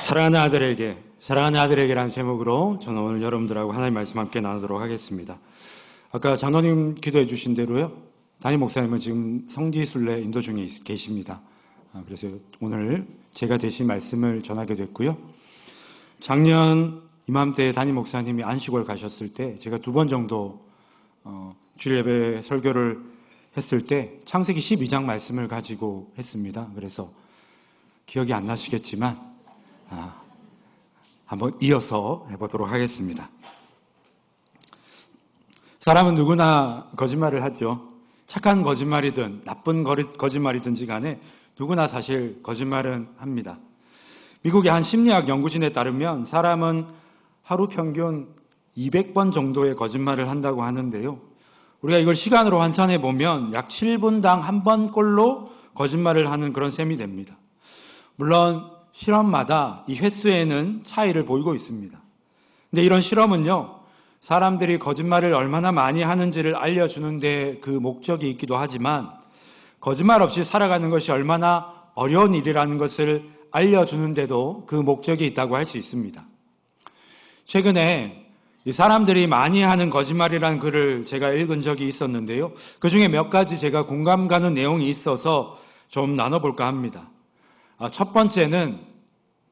사랑하는 아들에게라는 제목으로 저는 오늘 여러분들하고 하나님 말씀 함께 나누도록 하겠습니다. 아까 장로님 기도해 주신 대로요, 담임 목사님은 지금 성지순례 인도 중에 계십니다. 그래서 오늘 제가 대신 말씀을 전하게 됐고요. 작년 이맘때 담임 목사님이 안식월 가셨을 때 제가 2번 정도 주일 예배 설교를 했을 때 창세기 12장 말씀을 가지고 했습니다. 그래서 기억이 안 나시겠지만 한번 이어서 해보도록 하겠습니다. 사람은 누구나 거짓말을 하죠. 착한 거짓말이든 나쁜 거짓말이든지 간에 누구나 사실 거짓말은 합니다. 미국의 한 심리학 연구진에 따르면 사람은 하루 평균 200번 정도의 거짓말을 한다고 하는데요. 우리가 이걸 시간으로 환산해 보면 약 7분당 1번꼴로 거짓말을 하는 그런 셈이 됩니다. 물론 실험마다 이 횟수에는 차이를 보이고 있습니다. 근데 이런 실험은요, 사람들이 거짓말을 얼마나 많이 하는지를 알려주는 데 그 목적이 있기도 하지만 거짓말 없이 살아가는 것이 얼마나 어려운 일이라는 것을 알려주는 데도 그 목적이 있다고 할 수 있습니다. 최근에 이 사람들이 많이 하는 거짓말이라는 글을 제가 읽은 적이 있었는데요. 그 중에 몇 가지 제가 공감 가는 내용이 있어서 좀 나눠볼까 합니다. 첫 번째는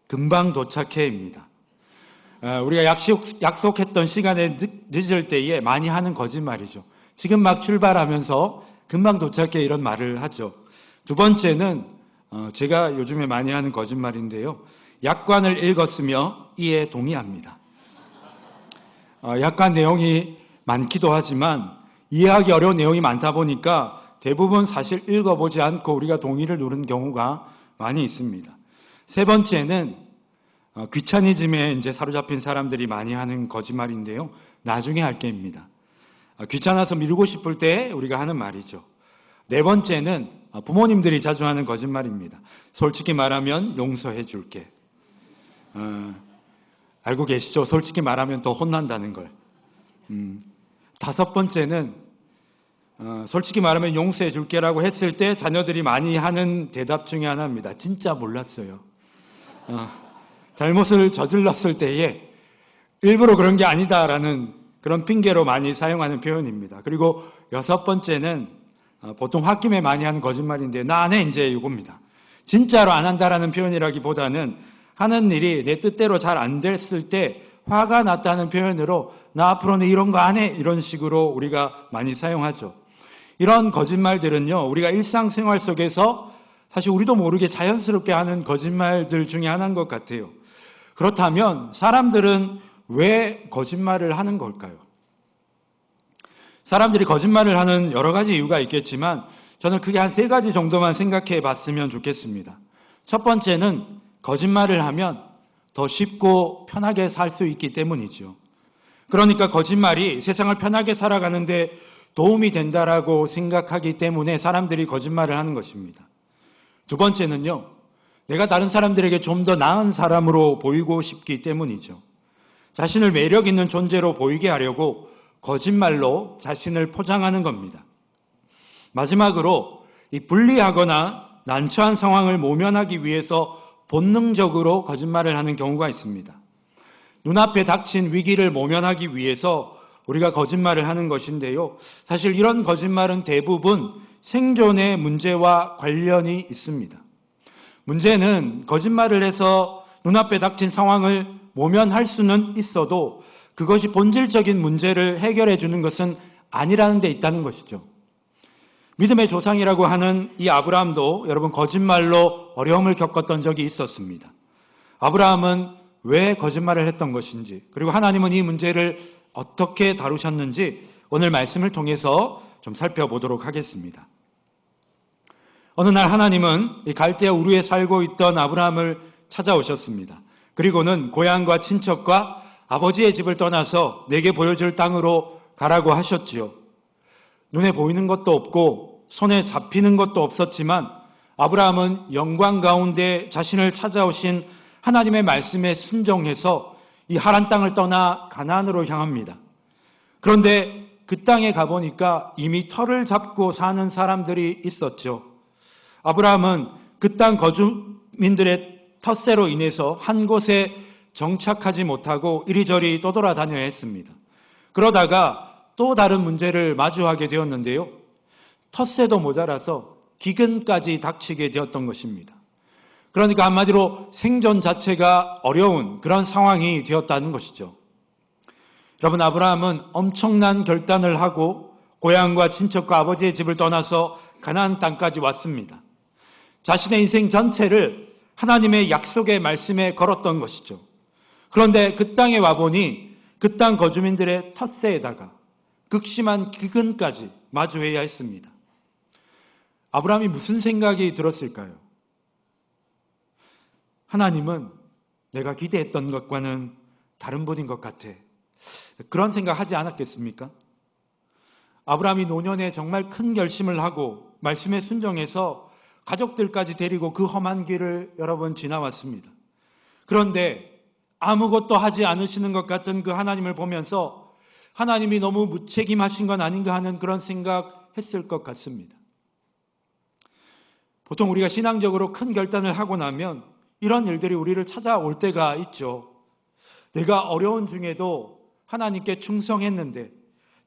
금방 도착해입니다. 우리가 약속했던 시간에 늦을 때에 많이 하는 거짓말이죠. 지금 막 출발하면서 금방 도착해 이런 말을 하죠. 두 번째는 제가 요즘에 많이 하는 거짓말인데요. 약관을 읽었으며 이에 동의합니다. 약관 내용이 많기도 하지만 이해하기 어려운 내용이 많다 보니까 대부분 사실 읽어보지 않고 우리가 동의를 누른 경우가 많이 있습니다. 세 번째는 귀차니즘에 이제 사로잡힌 사람들이 많이 하는 거짓말인데요. 나중에 할게입니다. 귀찮아서 미루고 싶을 때 우리가 하는 말이죠. 네 번째는 부모님들이 자주 하는 거짓말입니다. 솔직히 말하면 용서해 줄게. 알고 계시죠? 솔직히 말하면 더 혼난다는 걸. 다섯 번째는 솔직히 말하면 용서해 줄게라고 했을 때 자녀들이 많이 하는 대답 중에 하나입니다. 진짜 몰랐어요. 잘못을 저질렀을 때에 일부러 그런 게 아니다라는 그런 핑계로 많이 사용하는 표현입니다. 그리고 여섯 번째는 보통 홧김에 많이 하는 거짓말인데 나 안 해 이제 이겁니다. 진짜로 안 한다라는 표현이라기보다는 하는 일이 내 뜻대로 잘 안 됐을 때 화가 났다는 표현으로 나 앞으로는 이런 거 안 해 이런 식으로 우리가 많이 사용하죠. 이런 거짓말들은요, 우리가 일상생활 속에서 사실 우리도 모르게 자연스럽게 하는 거짓말들 중에 하나인 것 같아요. 그렇다면 사람들은 왜 거짓말을 하는 걸까요? 사람들이 거짓말을 하는 여러 가지 이유가 있겠지만 저는 크게 한 3가지 정도만 생각해 봤으면 좋겠습니다. 첫 번째는 거짓말을 하면 더 쉽고 편하게 살 수 있기 때문이죠. 그러니까 거짓말이 세상을 편하게 살아가는데 도움이 된다라고 생각하기 때문에 사람들이 거짓말을 하는 것입니다. 두 번째는요, 내가 다른 사람들에게 좀 더 나은 사람으로 보이고 싶기 때문이죠. 자신을 매력 있는 존재로 보이게 하려고 거짓말로 자신을 포장하는 겁니다. 마지막으로 이 불리하거나 난처한 상황을 모면하기 위해서 본능적으로 거짓말을 하는 경우가 있습니다. 눈앞에 닥친 위기를 모면하기 위해서 우리가 거짓말을 하는 것인데요. 사실 이런 거짓말은 대부분 생존의 문제와 관련이 있습니다. 문제는 거짓말을 해서 눈앞에 닥친 상황을 모면할 수는 있어도 그것이 본질적인 문제를 해결해 주는 것은 아니라는 데 있다는 것이죠. 믿음의 조상이라고 하는 이 아브라함도 여러분 거짓말로 어려움을 겪었던 적이 있었습니다. 아브라함은 왜 거짓말을 했던 것인지, 그리고 하나님은 이 문제를 어떻게 다루셨는지 오늘 말씀을 통해서 좀 살펴보도록 하겠습니다. 어느 날 하나님은 이 갈대아 우르에 살고 있던 아브라함을 찾아오셨습니다. 그리고는 고향과 친척과 아버지의 집을 떠나서 내게 보여줄 땅으로 가라고 하셨지요. 눈에 보이는 것도 없고 손에 잡히는 것도 없었지만 아브라함은 영광 가운데 자신을 찾아오신 하나님의 말씀에 순종해서 이 하란 땅을 떠나 가나안으로 향합니다. 그런데 그 땅에 가보니까 이미 터를 잡고 사는 사람들이 있었죠. 아브라함은 그 땅 거주민들의 텃세로 인해서 한 곳에 정착하지 못하고 이리저리 떠돌아다녀야 했습니다. 그러다가 또 다른 문제를 마주하게 되었는데요. 텃세도 모자라서 기근까지 닥치게 되었던 것입니다. 그러니까 한마디로 생존 자체가 어려운 그런 상황이 되었다는 것이죠. 여러분, 아브라함은 엄청난 결단을 하고 고향과 친척과 아버지의 집을 떠나서 가나안 땅까지 왔습니다. 자신의 인생 전체를 하나님의 약속의 말씀에 걸었던 것이죠. 그런데 그 땅에 와보니 그 땅 거주민들의 텃세에다가 극심한 기근까지 마주해야 했습니다. 아브라함이 무슨 생각이 들었을까요? 하나님은 내가 기대했던 것과는 다른 분인 것 같아. 그런 생각 하지 않았겠습니까? 아브라함이 노년에 정말 큰 결심을 하고 말씀에 순종해서 가족들까지 데리고 그 험한 길을 여러 번 지나왔습니다. 그런데 아무것도 하지 않으시는 것 같은 그 하나님을 보면서 하나님이 너무 무책임하신 건 아닌가 하는 그런 생각했을 것 같습니다. 보통 우리가 신앙적으로 큰 결단을 하고 나면 이런 일들이 우리를 찾아올 때가 있죠. 내가 어려운 중에도 하나님께 충성했는데,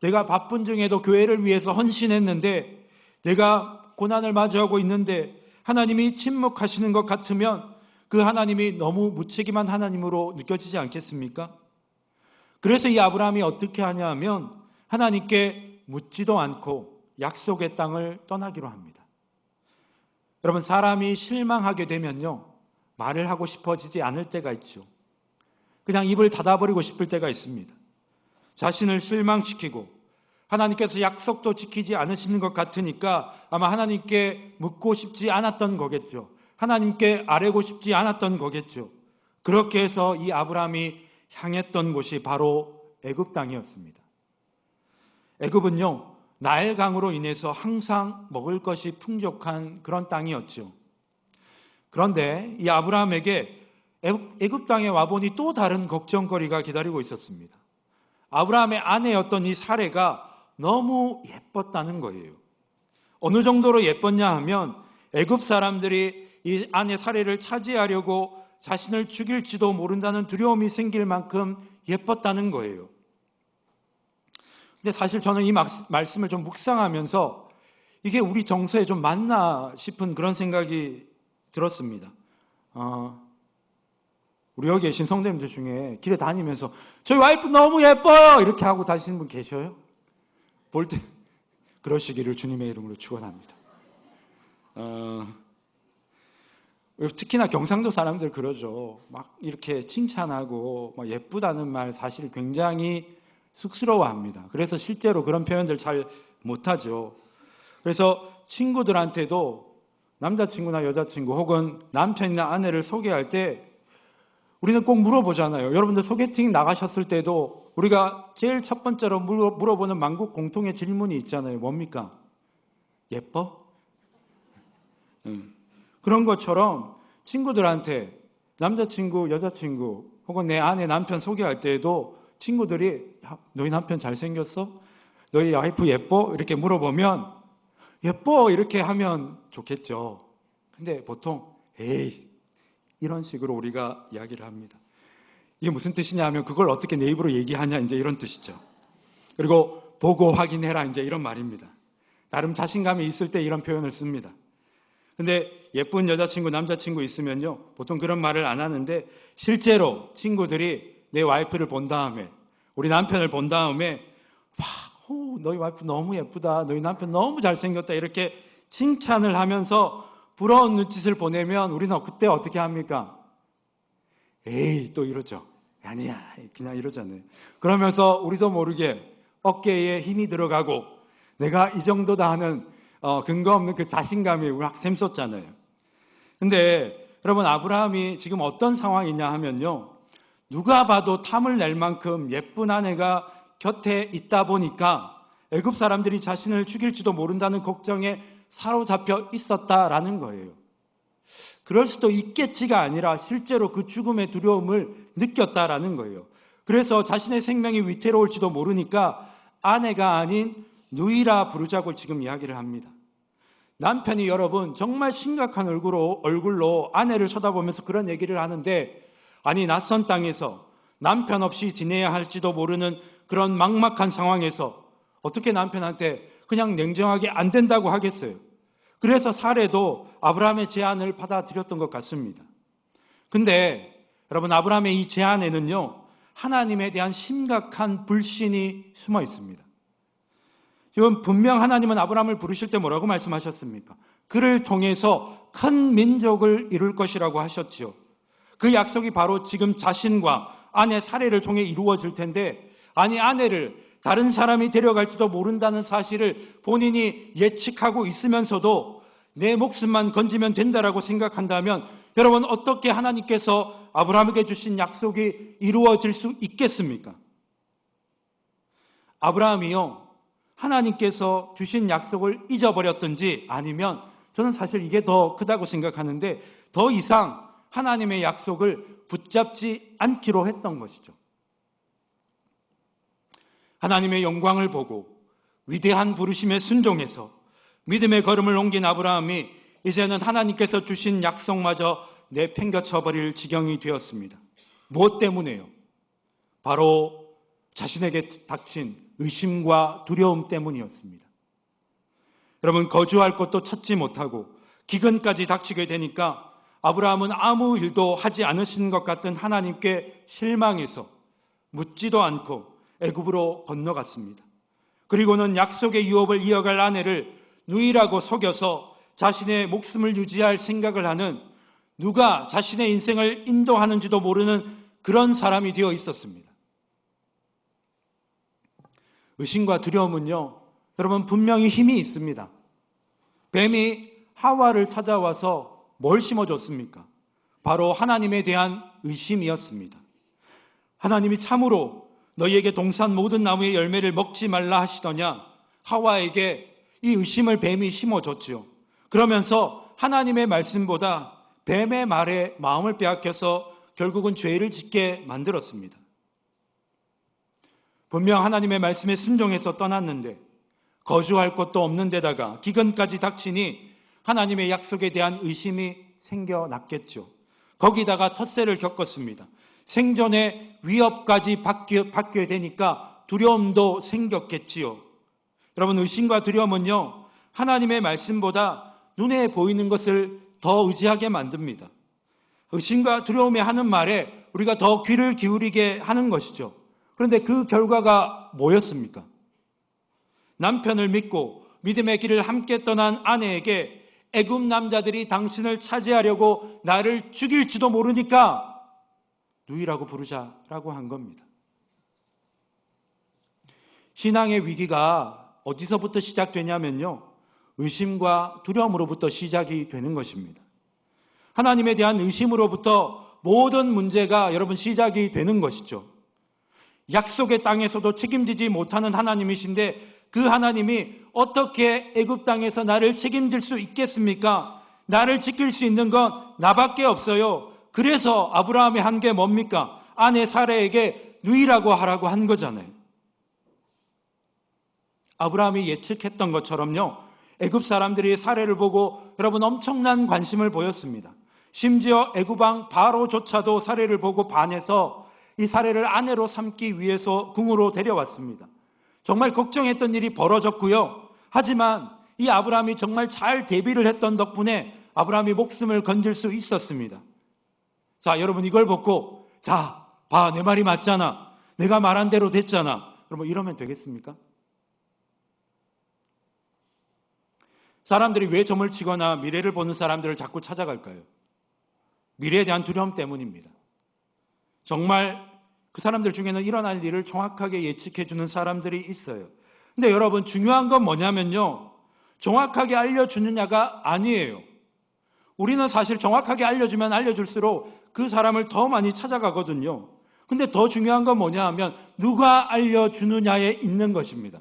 내가 바쁜 중에도 교회를 위해서 헌신했는데, 내가 고난을 마주하고 있는데 하나님이 침묵하시는 것 같으면 그 하나님이 너무 무책임한 하나님으로 느껴지지 않겠습니까? 그래서 이 아브라함이 어떻게 하냐 하면 하나님께 묻지도 않고 약속의 땅을 떠나기로 합니다. 여러분, 사람이 실망하게 되면요, 말을 하고 싶어지지 않을 때가 있죠. 그냥 입을 닫아버리고 싶을 때가 있습니다. 자신을 실망시키고 하나님께서 약속도 지키지 않으시는 것 같으니까 아마 하나님께 묻고 싶지 않았던 거겠죠. 하나님께 아뢰고 싶지 않았던 거겠죠. 그렇게 해서 이 아브라함이 향했던 곳이 바로 애굽 땅이었습니다. 애굽은요, 나일강으로 인해서 항상 먹을 것이 풍족한 그런 땅이었죠. 그런데 이 아브라함에게 애굽 땅에 와보니 또 다른 걱정거리가 기다리고 있었습니다. 아브라함의 아내였던 이 사레가 너무 예뻤다는 거예요. 어느 정도로 예뻤냐 하면 애굽 사람들이 이 아내 사레를 차지하려고 자신을 죽일지도 모른다는 두려움이 생길 만큼 예뻤다는 거예요. 근데 사실 저는 이 말씀을 좀 묵상하면서 이게 우리 정서에 좀 맞나 싶은 그런 생각이 들었습니다. 우리 여기 계신 성도님들 중에 길에 다니면서 저희 와이프 너무 예뻐요 이렇게 하고 다니시는 분 계셔요? 볼 때 그러시기를 주님의 이름으로 축원합니다. 특히나 경상도 사람들 그러죠. 막 이렇게 칭찬하고 막 예쁘다는 말 사실 굉장히 쑥스러워합니다. 그래서 실제로 그런 표현들 잘 못하죠. 그래서 친구들한테도 남자친구나 여자친구 혹은 남편이나 아내를 소개할 때 우리는 꼭 물어보잖아요. 여러분들 소개팅 나가셨을 때도 우리가 제일 첫 번째로 물어보는 만국 공통의 질문이 있잖아요. 뭡니까? 예뻐? 그런 것처럼 친구들한테 남자친구, 여자친구 혹은 내 아내, 남편 소개할 때에도 친구들이 야, 너희 남편 잘생겼어? 너희 와이프 예뻐? 이렇게 물어보면 예뻐 이렇게 하면 좋겠죠. 근데 보통 에이 이런 식으로 우리가 이야기를 합니다. 이게 무슨 뜻이냐 하면 그걸 어떻게 내 입으로 얘기하냐 이제 이런 뜻이죠. 그리고 보고 확인해라 이제 이런 말입니다. 나름 자신감이 있을 때 이런 표현을 씁니다. 근데 예쁜 여자친구, 남자친구 있으면요 보통 그런 말을 안 하는데 실제로 친구들이 내 와이프를 본 다음에 우리 남편을 본 다음에 와, 너희 와이프 너무 예쁘다, 너희 남편 너무 잘생겼다 이렇게 칭찬을 하면서 부러운 눈짓을 보내면 우리는 그때 어떻게 합니까? 에이 또 이러죠. 아니야 그냥 이러잖아요. 그러면서 우리도 모르게 어깨에 힘이 들어가고 내가 이 정도다 하는 근거 없는 그 자신감이 막 샘솟잖아요. 근데 여러분 아브라함이 지금 어떤 상황이냐 하면요 누가 봐도 탐을 낼 만큼 예쁜 아내가 곁에 있다 보니까 애굽 사람들이 자신을 죽일지도 모른다는 걱정에 사로잡혀 있었다라는 거예요. 그럴 수도 있겠지가 아니라 실제로 그 죽음의 두려움을 느꼈다라는 거예요. 그래서 자신의 생명이 위태로울지도 모르니까 아내가 아닌 누이라 부르자고 지금 이야기를 합니다. 남편이 여러분 정말 심각한 얼굴로 아내를 쳐다보면서 그런 얘기를 하는데, 아니 낯선 땅에서 남편 없이 지내야 할지도 모르는 그런 막막한 상황에서 어떻게 남편한테 그냥 냉정하게 안 된다고 하겠어요? 그래서 사례도 아브라함의 제안을 받아들였던 것 같습니다. 근데 여러분, 아브라함의 이 제안에는요, 하나님에 대한 심각한 불신이 숨어 있습니다. 지금 분명 하나님은 아브라함을 부르실 때 뭐라고 말씀하셨습니까? 그를 통해서 큰 민족을 이룰 것이라고 하셨지요. 그 약속이 바로 지금 자신과 아내 사례를 통해 이루어질 텐데, 아니 아내를 다른 사람이 데려갈지도 모른다는 사실을 본인이 예측하고 있으면서도 내 목숨만 건지면 된다라고 생각한다면, 여러분 어떻게 하나님께서 아브라함에게 주신 약속이 이루어질 수 있겠습니까? 아브라함이요, 하나님께서 주신 약속을 잊어버렸든지, 아니면 저는 사실 이게 더 크다고 생각하는데, 더 이상 하나님의 약속을 붙잡지 않기로 했던 것이죠. 하나님의 영광을 보고 위대한 부르심에 순종해서 믿음의 걸음을 옮긴 아브라함이 이제는 하나님께서 주신 약속마저 내팽겨쳐 버릴 지경이 되었습니다. 무엇 때문에요? 바로 자신에게 닥친 의심과 두려움 때문이었습니다. 여러분, 거주할 곳도 찾지 못하고 기근까지 닥치게 되니까 아브라함은 아무 일도 하지 않으신 것 같은 하나님께 실망해서 묻지도 않고 애굽으로 건너갔습니다. 그리고는 약속의 유업을 이어갈 아내를 누이라고 속여서 자신의 목숨을 유지할 생각을 하는, 누가 자신의 인생을 인도하는지도 모르는 그런 사람이 되어 있었습니다. 의심과 두려움은요, 여러분 분명히 힘이 있습니다. 뱀이 하와를 찾아와서 뭘 심어줬습니까? 바로 하나님에 대한 의심이었습니다. 하나님이 참으로 너희에게 동산 모든 나무의 열매를 먹지 말라 하시더냐? 하와에게 이 의심을 뱀이 심어줬지요. 그러면서 하나님의 말씀보다 뱀의 말에 마음을 빼앗겨서 결국은 죄를 짓게 만들었습니다. 분명 하나님의 말씀에 순종해서 떠났는데 거주할 곳도 없는 데다가 기근까지 닥치니 하나님의 약속에 대한 의심이 생겨났겠죠. 거기다가 텃세를 겪었습니다. 생존의 위협까지 받게 되니까 두려움도 생겼겠지요. 여러분, 의심과 두려움은요, 하나님의 말씀보다 눈에 보이는 것을 더 의지하게 만듭니다. 의심과 두려움이 하는 말에 우리가 더 귀를 기울이게 하는 것이죠. 그런데 그 결과가 뭐였습니까? 남편을 믿고 믿음의 길을 함께 떠난 아내에게 애굽 남자들이 당신을 차지하려고 나를 죽일지도 모르니까 누이라고 부르자라고 한 겁니다. 신앙의 위기가 어디서부터 시작되냐면요, 의심과 두려움으로부터 시작이 되는 것입니다. 하나님에 대한 의심으로부터 모든 문제가 여러분 시작이 되는 것이죠. 약속의 땅에서도 책임지지 못하는 하나님이신데 그 하나님이 어떻게 애굽 땅에서 나를 책임질 수 있겠습니까? 나를 지킬 수 있는 건 나밖에 없어요. 그래서 아브라함이 한 게 뭡니까? 아내 사레에게 누이라고 하라고 한 거잖아요. 아브라함이 예측했던 것처럼요, 애굽 사람들이 사레를 보고 여러분 엄청난 관심을 보였습니다. 심지어 애굽 왕 바로조차도 사레를 보고 반해서 이 사레를 아내로 삼기 위해서 궁으로 데려왔습니다. 정말 걱정했던 일이 벌어졌고요. 하지만 이 아브라함이 정말 잘 대비를 했던 덕분에 아브라함이 목숨을 건질 수 있었습니다. 자, 여러분 이걸 보고, 자, 봐, 내 말이 맞잖아. 내가 말한 대로 됐잖아. 여러분 이러면 되겠습니까? 사람들이 왜 점을 치거나 미래를 보는 사람들을 자꾸 찾아갈까요? 미래에 대한 두려움 때문입니다. 정말 그 사람들 중에는 일어날 일을 정확하게 예측해 주는 사람들이 있어요. 근데 여러분 중요한 건 뭐냐면요, 정확하게 알려주느냐가 아니에요. 우리는 사실 정확하게 알려주면 알려줄수록 그 사람을 더 많이 찾아가거든요. 근데 더 중요한 건 뭐냐 하면 누가 알려주느냐에 있는 것입니다.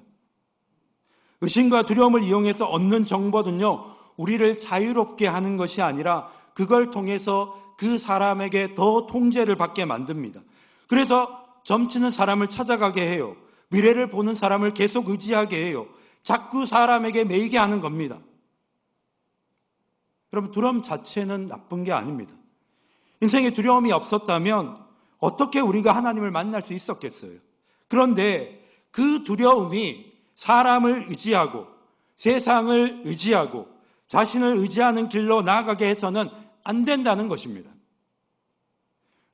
의심과 두려움을 이용해서 얻는 정보는요, 우리를 자유롭게 하는 것이 아니라 그걸 통해서 그 사람에게 더 통제를 받게 만듭니다. 그래서 점치는 사람을 찾아가게 해요. 미래를 보는 사람을 계속 의지하게 해요. 자꾸 사람에게 매이게 하는 겁니다. 여러분, 두려움 자체는 나쁜 게 아닙니다. 인생에 두려움이 없었다면 어떻게 우리가 하나님을 만날 수 있었겠어요? 그런데 그 두려움이 사람을 의지하고 세상을 의지하고 자신을 의지하는 길로 나아가게 해서는 안 된다는 것입니다.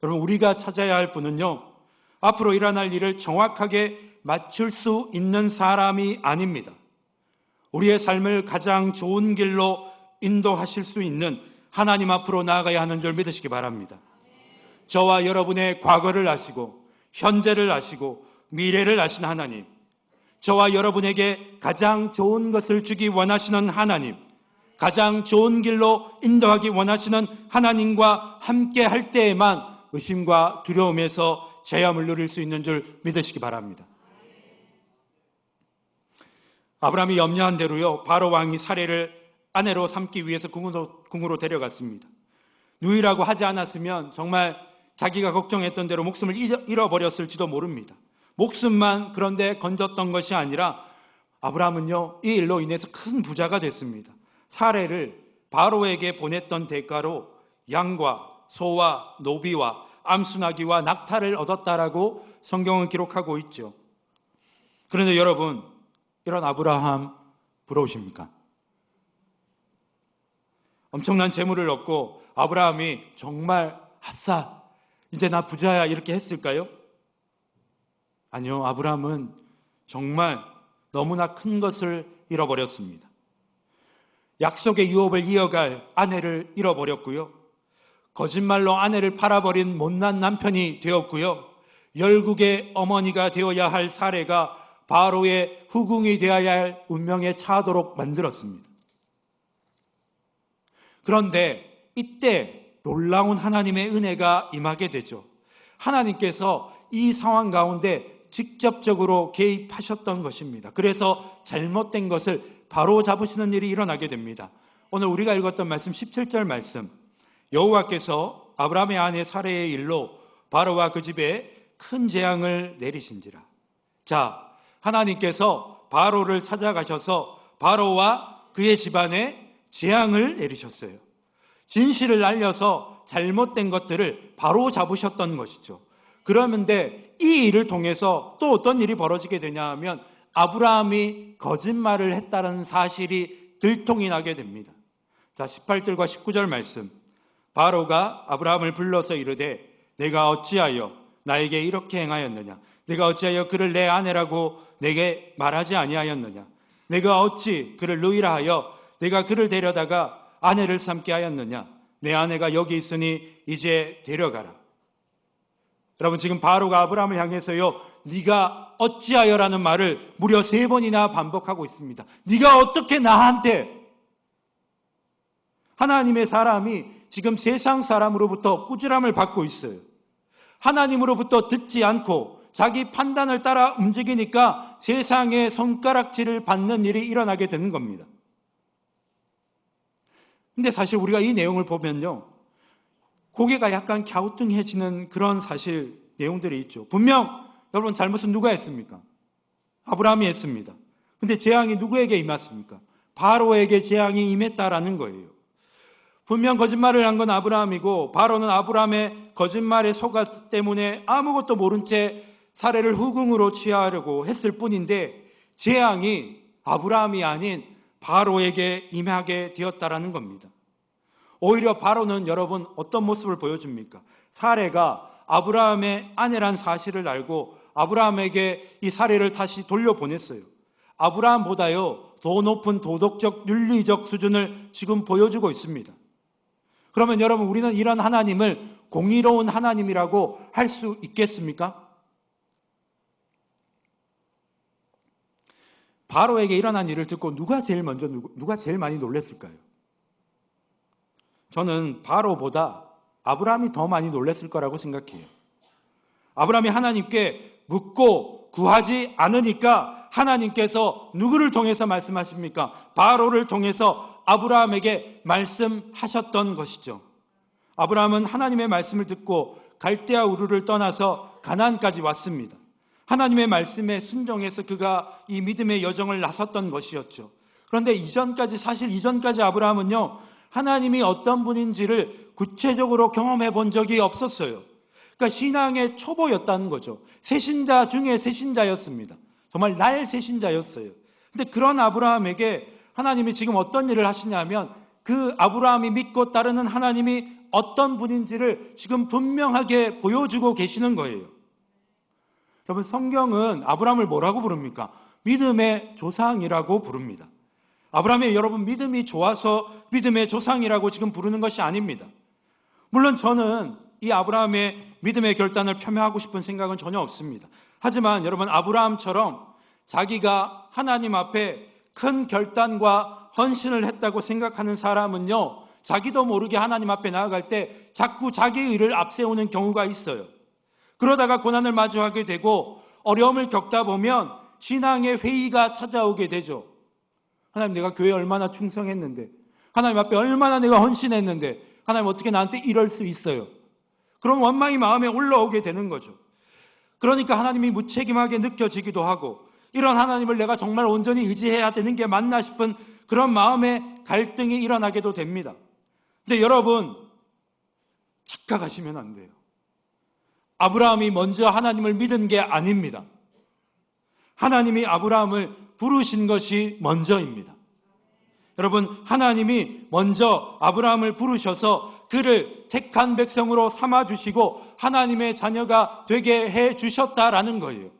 여러분, 우리가 찾아야 할 분은요, 앞으로 일어날 일을 정확하게 맞출 수 있는 사람이 아닙니다. 우리의 삶을 가장 좋은 길로 인도하실 수 있는 하나님 앞으로 나아가야 하는 줄 믿으시기 바랍니다. 저와 여러분의 과거를 아시고 현재를 아시고 미래를 아신 하나님, 저와 여러분에게 가장 좋은 것을 주기 원하시는 하나님, 가장 좋은 길로 인도하기 원하시는 하나님과 함께 할 때에만 의심과 두려움에서 제함을 누릴 수 있는 줄 믿으시기 바랍니다. 아브라함이 염려한 대로요, 바로 왕이 사례를 아내로 삼기 위해서 궁으로 데려갔습니다. 누이라고 하지 않았으면 정말 자기가 걱정했던 대로 목숨을 잃어버렸을지도 모릅니다. 목숨만 그런데 건졌던 것이 아니라 아브라함은요, 이 일로 인해서 큰 부자가 됐습니다. 사례를 바로에게 보냈던 대가로 양과 소와 노비와 암수나기와 낙타를 얻었다라고 성경은 기록하고 있죠. 그런데 여러분, 이런 아브라함 부러우십니까? 엄청난 재물을 얻고 아브라함이 정말 아싸, 이제 나 부자야 이렇게 했을까요? 아니요, 아브라함은 정말 너무나 큰 것을 잃어버렸습니다. 약속의 유업을 이어갈 아내를 잃어버렸고요, 거짓말로 아내를 팔아버린 못난 남편이 되었고요, 열국의 어머니가 되어야 할 사례가 바로의 후궁이 되어야 할 운명에 처하도록 만들었습니다. 그런데 이때 놀라운 하나님의 은혜가 임하게 되죠. 하나님께서 이 상황 가운데 직접적으로 개입하셨던 것입니다. 그래서 잘못된 것을 바로 잡으시는 일이 일어나게 됩니다. 오늘 우리가 읽었던 말씀 17절 말씀, 여호와께서 아브라함의 아내 사레의 일로 바로와 그 집에 큰 재앙을 내리신지라. 자, 하나님께서 바로를 찾아가셔서 바로와 그의 집안에 재앙을 내리셨어요. 진실을 알려서 잘못된 것들을 바로 잡으셨던 것이죠. 그러는데 이 일을 통해서 또 어떤 일이 벌어지게 되냐 하면 아브라함이 거짓말을 했다는 사실이 들통이 나게 됩니다. 자, 18절과 19절 말씀, 바로가 아브라함을 불러서 이르되 내가 어찌하여 나에게 이렇게 행하였느냐? 내가 어찌하여 그를 내 아내라고 내게 말하지 아니하였느냐? 내가 어찌 그를 누이라 하여 내가 그를 데려다가 아내를 삼게 하였느냐? 내 아내가 여기 있으니 이제 데려가라. 여러분, 지금 바로가 아브라함을 향해서요, 네가 어찌하여라는 말을 무려 3번이나 반복하고 있습니다. 네가 어떻게 나한테? 하나님의 사람이 지금 세상 사람으로부터 꾸지람을 받고 있어요. 하나님으로부터 듣지 않고 자기 판단을 따라 움직이니까 세상의 손가락질을 받는 일이 일어나게 되는 겁니다. 근데 사실 우리가 이 내용을 보면요, 고개가 약간 갸우뚱해지는 그런 사실 내용들이 있죠. 분명 여러분, 잘못은 누가 했습니까? 아브라함이 했습니다. 근데 재앙이 누구에게 임했습니까? 바로에게 재앙이 임했다라는 거예요. 분명 거짓말을 한 건 아브라함이고 바로는 아브라함의 거짓말에 속았기 때문에 아무것도 모른 채 사례를 후궁으로 취하려고 했을 뿐인데 재앙이 아브라함이 아닌 바로에게 임하게 되었다라는 겁니다. 오히려 바로는 여러분 어떤 모습을 보여줍니까? 사례가 아브라함의 아내란 사실을 알고 아브라함에게 이 사례를 다시 돌려보냈어요. 아브라함보다요 더 높은 도덕적 윤리적 수준을 지금 보여주고 있습니다. 그러면 여러분, 우리는 이런 하나님을 공의로운 하나님이라고 할 수 있겠습니까? 바로에게 일어난 일을 듣고 누가 제일 많이 놀랐을까요? 저는 바로보다 아브라함이 더 많이 놀랐을 거라고 생각해요. 아브라함이 하나님께 묻고 구하지 않으니까 하나님께서 누구를 통해서 말씀하십니까? 바로를 통해서 아브라함에게 말씀하셨던 것이죠. 아브라함은 하나님의 말씀을 듣고 갈대아 우르를 떠나서 가나안까지 왔습니다. 하나님의 말씀에 순종해서 그가 이 믿음의 여정을 나섰던 것이었죠. 그런데 사실 이전까지 아브라함은요, 하나님이 어떤 분인지를 구체적으로 경험해 본 적이 없었어요. 그러니까 신앙의 초보였다는 거죠. 새신자 중에 새신자였습니다. 정말 날 새신자였어요. 근데 그런 아브라함에게 하나님이 지금 어떤 일을 하시냐면 그 아브라함이 믿고 따르는 하나님이 어떤 분인지를 지금 분명하게 보여주고 계시는 거예요. 여러분, 성경은 아브라함을 뭐라고 부릅니까? 믿음의 조상이라고 부릅니다. 아브라함이 여러분 믿음이 좋아서 믿음의 조상이라고 지금 부르는 것이 아닙니다. 물론 저는 이 아브라함의 믿음의 결단을 폄하하고 싶은 생각은 전혀 없습니다. 하지만 여러분, 아브라함처럼 자기가 하나님 앞에 큰 결단과 헌신을 했다고 생각하는 사람은요, 자기도 모르게 하나님 앞에 나아갈 때 자꾸 자기 의를 앞세우는 경우가 있어요. 그러다가 고난을 마주하게 되고 어려움을 겪다 보면 신앙의 회의가 찾아오게 되죠. 하나님, 내가 교회에 얼마나 충성했는데, 하나님 앞에 얼마나 내가 헌신했는데 하나님 어떻게 나한테 이럴 수 있어요? 그런 원망이 마음에 올라오게 되는 거죠. 그러니까 하나님이 무책임하게 느껴지기도 하고, 이런 하나님을 내가 정말 온전히 의지해야 되는 게 맞나 싶은 그런 마음의 갈등이 일어나게도 됩니다. 근데 여러분, 착각하시면 안 돼요. 아브라함이 먼저 하나님을 믿은 게 아닙니다. 하나님이 아브라함을 부르신 것이 먼저입니다. 여러분, 하나님이 먼저 아브라함을 부르셔서 그를 택한 백성으로 삼아주시고 하나님의 자녀가 되게 해주셨다라는 거예요.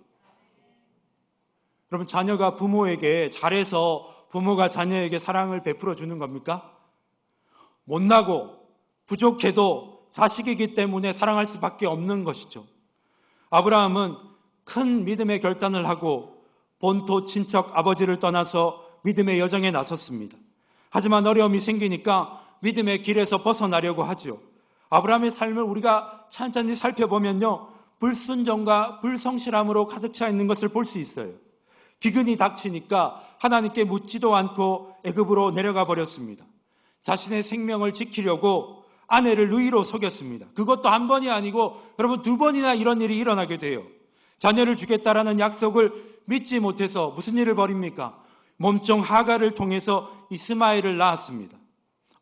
여러분, 자녀가 부모에게 잘해서 부모가 자녀에게 사랑을 베풀어 주는 겁니까? 못나고 부족해도 자식이기 때문에 사랑할 수밖에 없는 것이죠. 아브라함은 큰 믿음의 결단을 하고 본토 친척 아버지를 떠나서 믿음의 여정에 나섰습니다. 하지만 어려움이 생기니까 믿음의 길에서 벗어나려고 하죠. 아브라함의 삶을 우리가 찬찬히 살펴보면요, 불순종과 불성실함으로 가득 차 있는 것을 볼 수 있어요. 기근이 닥치니까 하나님께 묻지도 않고 애굽으로 내려가 버렸습니다. 자신의 생명을 지키려고 아내를 누이로 속였습니다. 그것도 한 번이 아니고 여러분, 두 번이나 이런 일이 일어나게 돼요. 자녀를 주겠다라는 약속을 믿지 못해서 무슨 일을 벌입니까? 몸종 하갈을 통해서 이스마엘을 낳았습니다.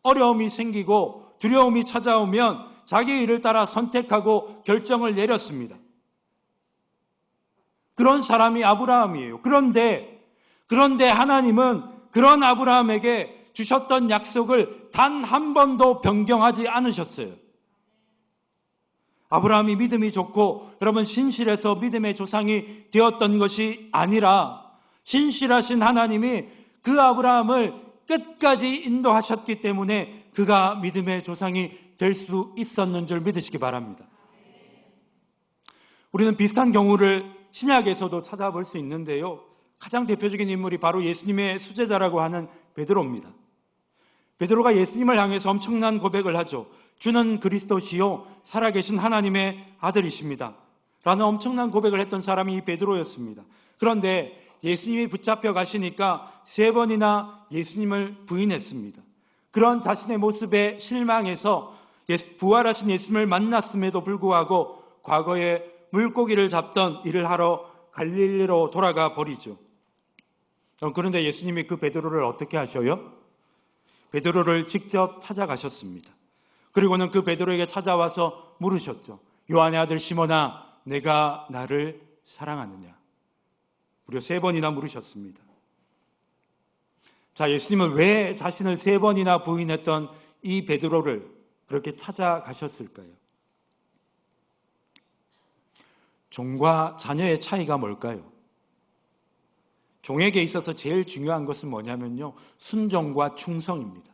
어려움이 생기고 두려움이 찾아오면 자기 일을 따라 선택하고 결정을 내렸습니다. 그런 사람이 아브라함이에요. 그런데 하나님은 그런 아브라함에게 주셨던 약속을 단 한 번도 변경하지 않으셨어요. 아브라함이 믿음이 좋고 여러분, 신실해서 믿음의 조상이 되었던 것이 아니라 신실하신 하나님이 그 아브라함을 끝까지 인도하셨기 때문에 그가 믿음의 조상이 될 수 있었는 줄 믿으시기 바랍니다. 우리는 비슷한 경우를 신약에서도 찾아볼 수 있는데요, 가장 대표적인 인물이 바로 예수님의 수제자라고 하는 베드로입니다. 베드로가 예수님을 향해서 엄청난 고백을 하죠. 주는 그리스도시요 살아계신 하나님의 아들이십니다 라는 엄청난 고백을 했던 사람이 이 베드로였습니다. 그런데 예수님이 붙잡혀 가시니까 3번이나 예수님을 부인했습니다. 그런 자신의 모습에 실망해서 부활하신 예수님을 만났음에도 불구하고 과거에 물고기를 잡던 일을 하러 갈릴리로 돌아가 버리죠. 그런데 예수님이 그 베드로를 어떻게 하셔요? 베드로를 직접 찾아가셨습니다. 그리고는 그 베드로에게 찾아와서 물으셨죠. 요한의 아들 시몬아, 내가 나를 사랑하느냐? 무려 3번이나 물으셨습니다. 자, 예수님은 왜 자신을 3번이나 부인했던 이 베드로를 그렇게 찾아가셨을까요? 종과 자녀의 차이가 뭘까요? 종에게 있어서 제일 중요한 것은 뭐냐면요, 순종과 충성입니다.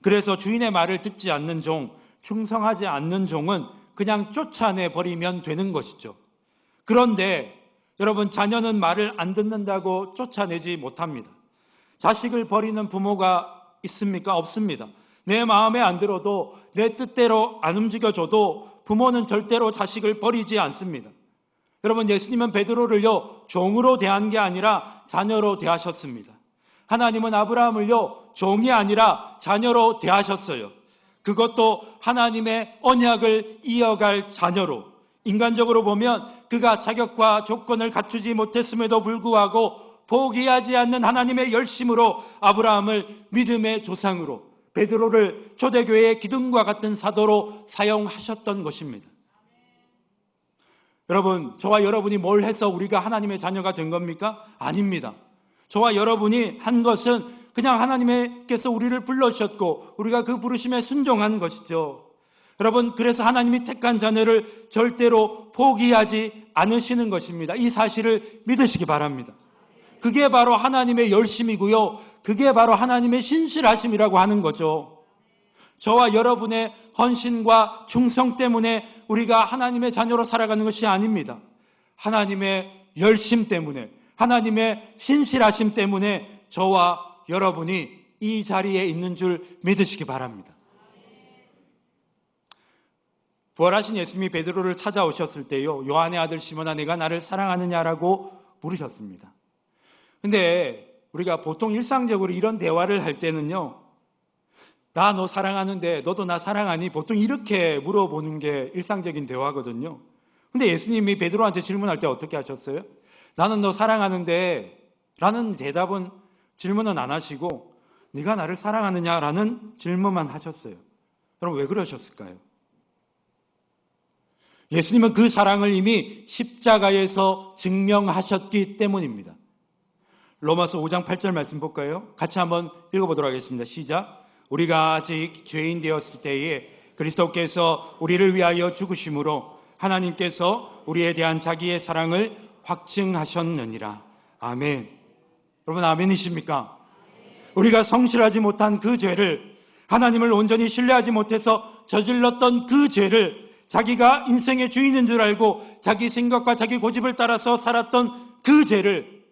그래서 주인의 말을 듣지 않는 종, 충성하지 않는 종은 그냥 쫓아내 버리면 되는 것이죠. 그런데 여러분, 자녀는 말을 안 듣는다고 쫓아내지 못합니다. 자식을 버리는 부모가 있습니까? 없습니다. 내 마음에 안 들어도, 내 뜻대로 안 움직여줘도 부모는 절대로 자식을 버리지 않습니다. 여러분, 예수님은 베드로를요, 종으로 대한 게 아니라 자녀로 대하셨습니다. 하나님은 아브라함을요, 종이 아니라 자녀로 대하셨어요. 그것도 하나님의 언약을 이어갈 자녀로. 인간적으로 보면 그가 자격과 조건을 갖추지 못했음에도 불구하고 포기하지 않는 하나님의 열심으로 아브라함을 믿음의 조상으로, 베드로를 초대교회의 기둥과 같은 사도로 사용하셨던 것입니다. 여러분, 저와 여러분이 뭘 해서 우리가 하나님의 자녀가 된 겁니까? 아닙니다. 저와 여러분이 한 것은 그냥 하나님께서 우리를 불러주셨고 우리가 그 부르심에 순종한 것이죠. 여러분, 그래서 하나님이 택한 자녀를 절대로 포기하지 않으시는 것입니다. 이 사실을 믿으시기 바랍니다. 그게 바로 하나님의 열심이고요, 그게 바로 하나님의 신실하심이라고 하는 거죠. 저와 여러분의 헌신과 충성 때문에 우리가 하나님의 자녀로 살아가는 것이 아닙니다. 하나님의 열심 때문에, 하나님의 신실하심 때문에 저와 여러분이 이 자리에 있는 줄 믿으시기 바랍니다. 부활하신 예수님이 베드로를 찾아오셨을 때요, 요한의 아들 시몬아, 내가 나를 사랑하느냐라고 물으셨습니다. 근데 우리가 보통 일상적으로 이런 대화를 할 때는요, 나 너 사랑하는데 너도 나 사랑하니? 보통 이렇게 물어보는 게 일상적인 대화거든요. 근데 예수님이 베드로한테 질문할 때 어떻게 하셨어요? 나는 너 사랑하는데 라는 질문은 안 하시고 네가 나를 사랑하느냐 라는 질문만 하셨어요. 여러분, 왜 그러셨을까요? 예수님은 그 사랑을 이미 십자가에서 증명하셨기 때문입니다. 로마서 5장 8절 말씀 볼까요? 같이 한번 읽어보도록 하겠습니다. 시작. 우리가 아직 죄인 되었을 때에 그리스도께서 우리를 위하여 죽으심으로 하나님께서 우리에 대한 자기의 사랑을 확증하셨느니라. 아멘. 여러분, 아멘이십니까? 우리가 성실하지 못한 그 죄를, 하나님을 온전히 신뢰하지 못해서 저질렀던 그 죄를, 자기가 인생의 주인인 줄 알고 자기 생각과 자기 고집을 따라서 살았던 그 죄를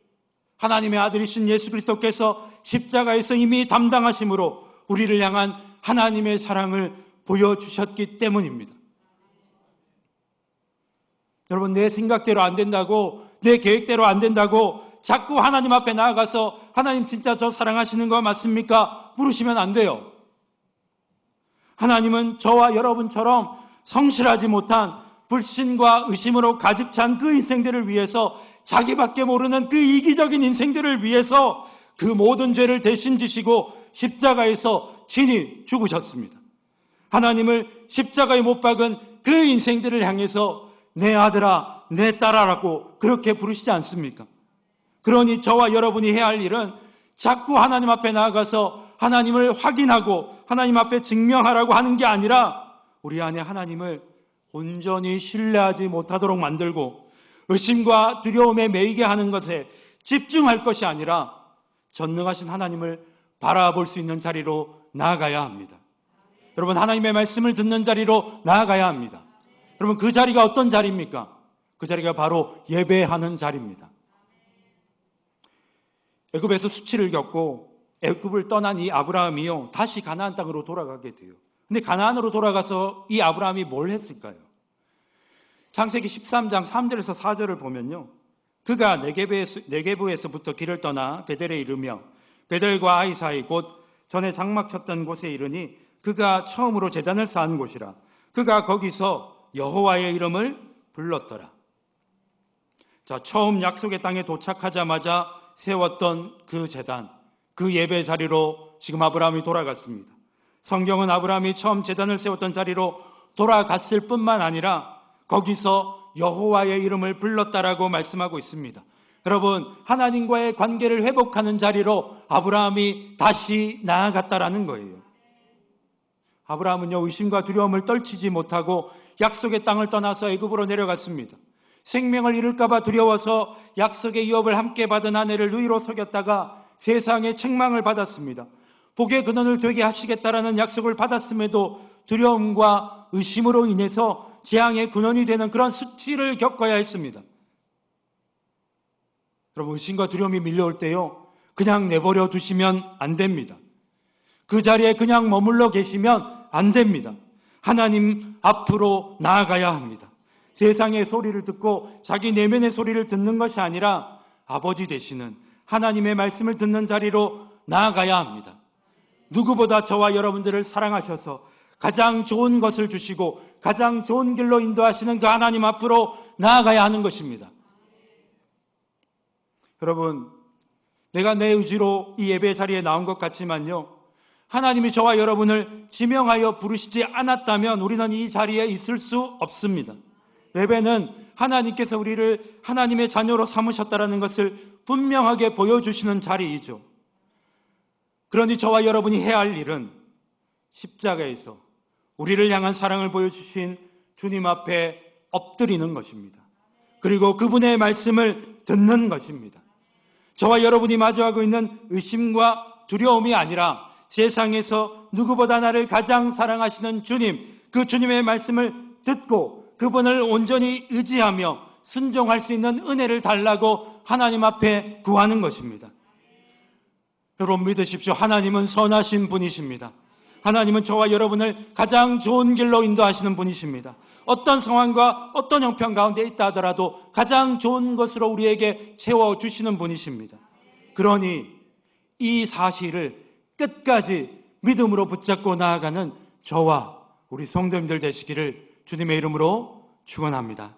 하나님의 아들이신 예수 그리스도께서 십자가에서 이미 담당하심으로 우리를 향한 하나님의 사랑을 보여주셨기 때문입니다. 여러분, 내 생각대로 안 된다고, 내 계획대로 안 된다고 자꾸 하나님 앞에 나아가서 하나님 진짜 저 사랑하시는 거 맞습니까? 물으시면 안 돼요. 하나님은 저와 여러분처럼 성실하지 못한 불신과 의심으로 가득 찬 그 인생들을 위해서, 자기밖에 모르는 그 이기적인 인생들을 위해서 그 모든 죄를 대신 지시고 십자가에서 친히 죽으셨습니다. 하나님을 십자가에 못 박은 그 인생들을 향해서 내 아들아, 내 딸아라고 그렇게 부르시지 않습니까? 그러니 저와 여러분이 해야 할 일은 자꾸 하나님 앞에 나아가서 하나님을 확인하고 하나님 앞에 증명하라고 하는 게 아니라 우리 안에 하나님을 온전히 신뢰하지 못하도록 만들고 의심과 두려움에 매이게 하는 것에 집중할 것이 아니라 전능하신 하나님을 바라볼 수 있는 자리로 나아가야 합니다. 여러분, 하나님의 말씀을 듣는 자리로 나아가야 합니다. 여러분, 그 자리가 어떤 자리입니까? 그 자리가 바로 예배하는 자리입니다. 애굽에서 수치를 겪고 애굽을 떠난 이 아브라함이요, 다시 가나안 땅으로 돌아가게 돼요. 근데 가나안으로 돌아가서 이 아브라함이 뭘 했을까요? 창세기 13장 3절에서 4절을 보면요, 그가 네게부에서부터 길을 떠나 베델에 이르며 베델과 아이 사이 곧 전에 장막 쳤던 곳에 이르니 그가 처음으로 제단을 쌓은 곳이라. 그가 거기서 여호와의 이름을 불렀더라. 자, 처음 약속의 땅에 도착하자마자 세웠던 그 제단, 그 예배 자리로 지금 아브라함이 돌아갔습니다. 성경은 아브라함이 처음 제단을 세웠던 자리로 돌아갔을 뿐만 아니라 거기서 여호와의 이름을 불렀다라고 말씀하고 있습니다. 여러분, 하나님과의 관계를 회복하는 자리로 아브라함이 다시 나아갔다라는 거예요. 아브라함은요, 의심과 두려움을 떨치지 못하고 약속의 땅을 떠나서 애굽으로 내려갔습니다. 생명을 잃을까 봐 두려워서 약속의 유업을 함께 받은 아내를 누이로 속였다가 세상의 책망을 받았습니다. 복의 근원을 되게 하시겠다라는 약속을 받았음에도 두려움과 의심으로 인해서 재앙의 근원이 되는 그런 수치를 겪어야 했습니다. 여러분, 의심과 두려움이 밀려올 때요, 그냥 내버려 두시면 안 됩니다. 그 자리에 그냥 머물러 계시면 안 됩니다. 하나님 앞으로 나아가야 합니다. 세상의 소리를 듣고 자기 내면의 소리를 듣는 것이 아니라 아버지 되시는 하나님의 말씀을 듣는 자리로 나아가야 합니다. 누구보다 저와 여러분들을 사랑하셔서 가장 좋은 것을 주시고 가장 좋은 길로 인도하시는 그 하나님 앞으로 나아가야 하는 것입니다. 여러분, 내가 내 의지로 이 예배 자리에 나온 것 같지만요, 하나님이 저와 여러분을 지명하여 부르시지 않았다면 우리는 이 자리에 있을 수 없습니다. 예배는 하나님께서 우리를 하나님의 자녀로 삼으셨다는 것을 분명하게 보여주시는 자리이죠. 그러니 저와 여러분이 해야 할 일은 십자가에서 우리를 향한 사랑을 보여주신 주님 앞에 엎드리는 것입니다. 그리고 그분의 말씀을 듣는 것입니다. 저와 여러분이 마주하고 있는 의심과 두려움이 아니라 세상에서 누구보다 나를 가장 사랑하시는 주님, 그 주님의 말씀을 듣고 그분을 온전히 의지하며 순종할 수 있는 은혜를 달라고 하나님 앞에 구하는 것입니다. 여러분 믿으십시오. 하나님은 선하신 분이십니다. 하나님은 저와 여러분을 가장 좋은 길로 인도하시는 분이십니다. 어떤 상황과 어떤 형편 가운데 있다 하더라도 가장 좋은 것으로 우리에게 채워주시는 분이십니다. 그러니 이 사실을 끝까지 믿음으로 붙잡고 나아가는 저와 우리 성도님들 되시기를 주님의 이름으로 축원합니다.